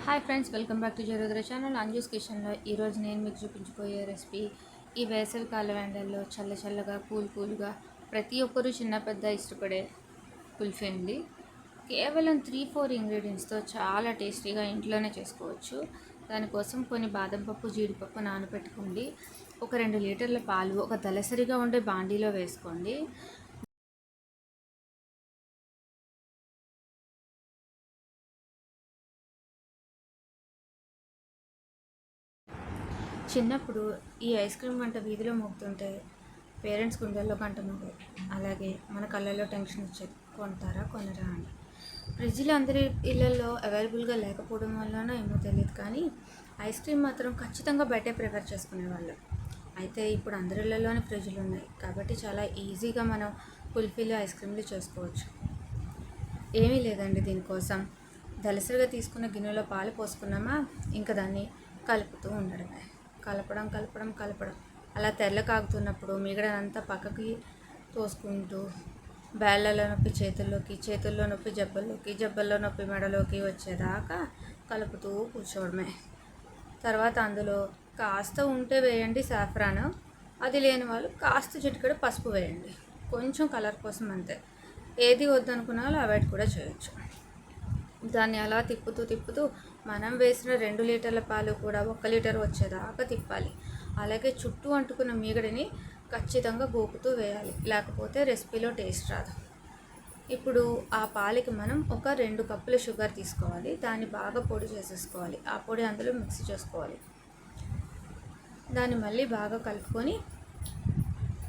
Hi friends, welcome back to జరోదర channel. Anju's కిచెన్లో ఈరోజు నేను మీకు చూపించబోయే రెసిపీ ఈ వేసవి కాలం ఎండల్లో చల్లగా కూల్గా ప్రతి ఒక్కరూ చిన్న పెద్ద ఇష్టపడే కుల్ఫీ అండి. కేవలం 3-4 ఇంగ్రీడియంట్స్తో చాలా టేస్టీగా ఇంట్లోనే చేసుకోవచ్చు. దానికోసం కొన్ని బాదం పప్పు, జీడిపప్పు నానబెట్టుకోండి. ఒక 2 లీటర్ల పాలు ఒక దలసరిగా ఉండే బాండీలో వేసుకోండి. చిన్నప్పుడు ఈ ఐస్ క్రీమ్ గంట వీధిలో మోగుతుంటే పేరెంట్స్ గుండెల్లో గంట మోగేది. అలాగే మన కళ్ళల్లో టెన్షన్ వచ్చేది, కొంటారా కొనరా అని. ఫ్రిడ్జ్లో అందరి ఇళ్ళల్లో అవైలబుల్గా లేకపోవడం వల్లనో ఏమో తెలియదు, కానీ ఐస్ క్రీమ్ మాత్రం ఖచ్చితంగా బయటే ప్రిఫర్ చేసుకునేవాళ్ళు. అయితే ఇప్పుడు అందరి ఇళ్ళల్లోనే ఫ్రిడ్జ్లు ఉన్నాయి కాబట్టి చాలా ఈజీగా మనం కుల్ఫీలు, ఐస్ క్రీమ్లు చేసుకోవచ్చు. ఏమీ లేదండి, దీనికోసం దలసరిగా తీసుకున్న గిన్నెలో పాలు పోసుకున్నామా, ఇంకా దాన్ని కలుపుతూ ఉండడమే. కలపడం అలా తెల్ల కాగుతున్నప్పుడు మిగడనంతా పక్కకి తోసుకుంటూ వేళ్ళలో నొప్పి చేతుల్లో నొప్పి జబ్బల్లో నొప్పి మెడలోకి వచ్చేదాకా కలుపుతూ కూర్చోవడమే. తర్వాత అందులో కాస్త ఉంటే వేయండి సాఫ్రాన్, అది లేని వాళ్ళు కాస్త చిటికెడు పసుపు వేయండి, కొంచెం కలర్ కోసం అంతే. ఏది వద్దనుకున్నా అవాయిడ్ కూడా చేయొచ్చు. దాన్ని అలా తిప్పుతూ మనం వేసిన 2 లీటర్ల పాలు కూడా 1 లీటర్ వచ్చేదాకా తిప్పాలి. అలాగే చుట్టూ అంటుకున్న మీగడిని ఖచ్చితంగా గోకుతూ వేయాలి, లేకపోతే రెసిపీలో టేస్ట్ రాదు. ఇప్పుడు ఆ పాలకి మనం ఒక 2 కప్పుల షుగర్ తీసుకోవాలి. దాన్ని బాగా పొడి చేసేసుకోవాలి. ఆ పొడి అందులో మిక్స్ చేసుకోవాలి. దాన్ని మళ్ళీ బాగా కలుపుకొని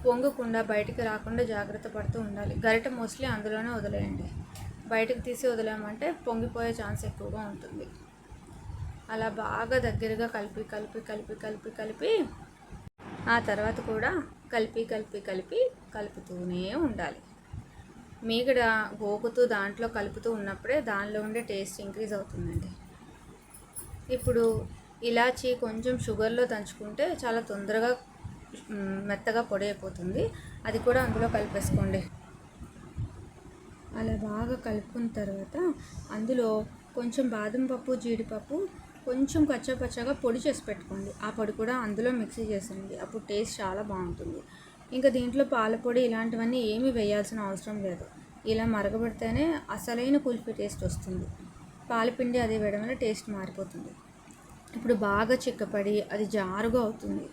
పొంగకుండా బయటికి రాకుండా జాగ్రత్త పడుతూ ఉండాలి. గరిటె మోస్ట్లీ అందులోనే వదిలేయండి. బయటకు తీసి వదిలామంటే పొంగిపోయే ఛాన్స్ ఎక్కువగా ఉంటుంది. అలా బాగా దగ్గరగా కలిపి ఆ తర్వాత కూడా కలుపుతూనే ఉండాలి. మీగడ గోకుతూ దాంట్లో కలుపుతూ ఉన్నప్పుడే దానిలో ఉండే టేస్ట్ ఇంక్రీజ్ అవుతుందండి. ఇప్పుడు ఇలాచీ కొంచెం షుగర్లో దంచుకుంటే చాలా తొందరగా మెత్తగా పొడి అయిపోతుంది. అది కూడా అందులో కలిపేసుకోండి. అలా బాగా కలుపుకున్న తర్వాత అందులో కొంచెం బాదం పప్పు, జీడిపప్పు కొంచెం కచ్చాపచ్చాగా పొడి చేసి పెట్టుకోండి. ఆ పొడి కూడా అందులో మిక్సీ చేసేయండి. అప్పుడు టేస్ట్ చాలా బాగుంటుంది. ఇంకా దీంట్లో పాల పొడి ఇలాంటివన్నీ ఏమీ వేయాల్సిన అవసరం లేదు. ఇలా మరగబెడితేనే అసలైన కుల్ఫీ టేస్ట్ వస్తుంది. పాలపిండి అది వేయడం వల్ల టేస్ట్ మారిపోతుంది. ఇప్పుడు బాగా చిక్కపడి అది జారుగా అవుతుంది.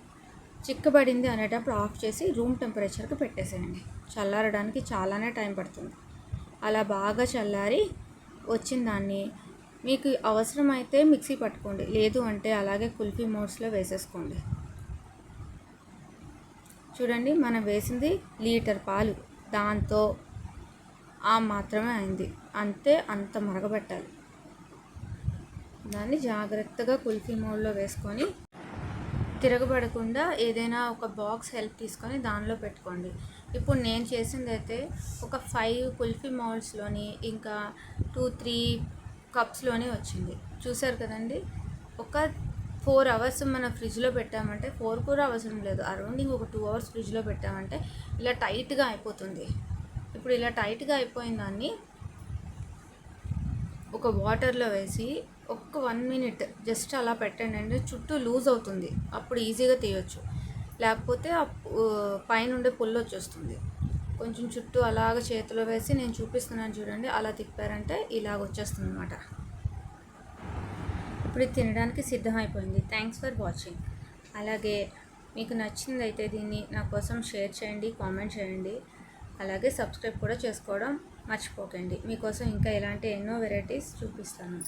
చిక్కబడింది అనేటప్పుడు ఆఫ్ చేసి రూమ్ టెంపరేచర్కి పెట్టేసేయండి. చల్లారడానికి చాలానే టైం పడుతుంది. అలా బాగా చల్లారి వచ్చిన దాన్ని మీకు అవసరమైతే మిక్సీ పట్టుకోండి, లేదు అంటే అలాగే కుల్ఫీ మోడ్స్లో వేసేసుకోండి. చూడండి, మనం వేసింది లీటర్ పాలు, దాంతో మాత్రమే అయింది. అంత మరగబెట్టాలి. దాన్ని జాగ్రత్తగా కుల్ఫీ మోడ్లో వేసుకొని తిరగబడకుండా ఏదైనా ఒక బాక్స్ హెల్ప్ తీసుకొని దానిలో పెట్టుకోండి. ఇప్పుడు నేను చేసింది అయితే ఒక 5 కుల్ఫీ మౌల్డ్స్లోని ఇంకా 2-3 కప్స్లోనే వచ్చింది. చూసారు కదండి. ఒక 4 అవర్స్ మనం ఫ్రిడ్జ్లో పెట్టామంటే, 4 కూడా అవసరం లేదు, అరౌండింగ్ ఒక 2 అవర్స్ ఫ్రిడ్జ్లో పెట్టామంటే ఇలా టైట్గా అయిపోతుంది. ఇప్పుడు ఇలా టైట్గా అయిపోయిన దాన్ని ఒక వాటర్లో వేసి ఒక 1 మినిట్ జస్ట్ అలా పెట్టండి అండి. చుట్టూ లూజ్ అవుతుంది, అప్పుడు ఈజీగా తీయొచ్చు. లేకపోతే పైన ఉండే పుల్లు వచ్చేస్తుంది. కొంచెం చుట్టూ అలాగ చేతిలో వేసి నేను చూపిస్తున్నాను చూడండి, అలా తిప్పారంటే ఇలాగ వచ్చేస్తుంది అన్నమాట. ఇప్పుడు ఇది తినడానికి సిద్ధమైపోయింది. Thanks for watching. అలాగే మీకు నచ్చిందైతే దీన్ని నా కోసం షేర్ చేయండి, కామెంట్ చేయండి. అలాగే సబ్స్క్రైబ్ కూడా చేసుకోవడం మర్చిపోకండి. మీకోసం ఇంకా ఇలాంటి ఎన్నో వెరైటీస్ చూపిస్తాను.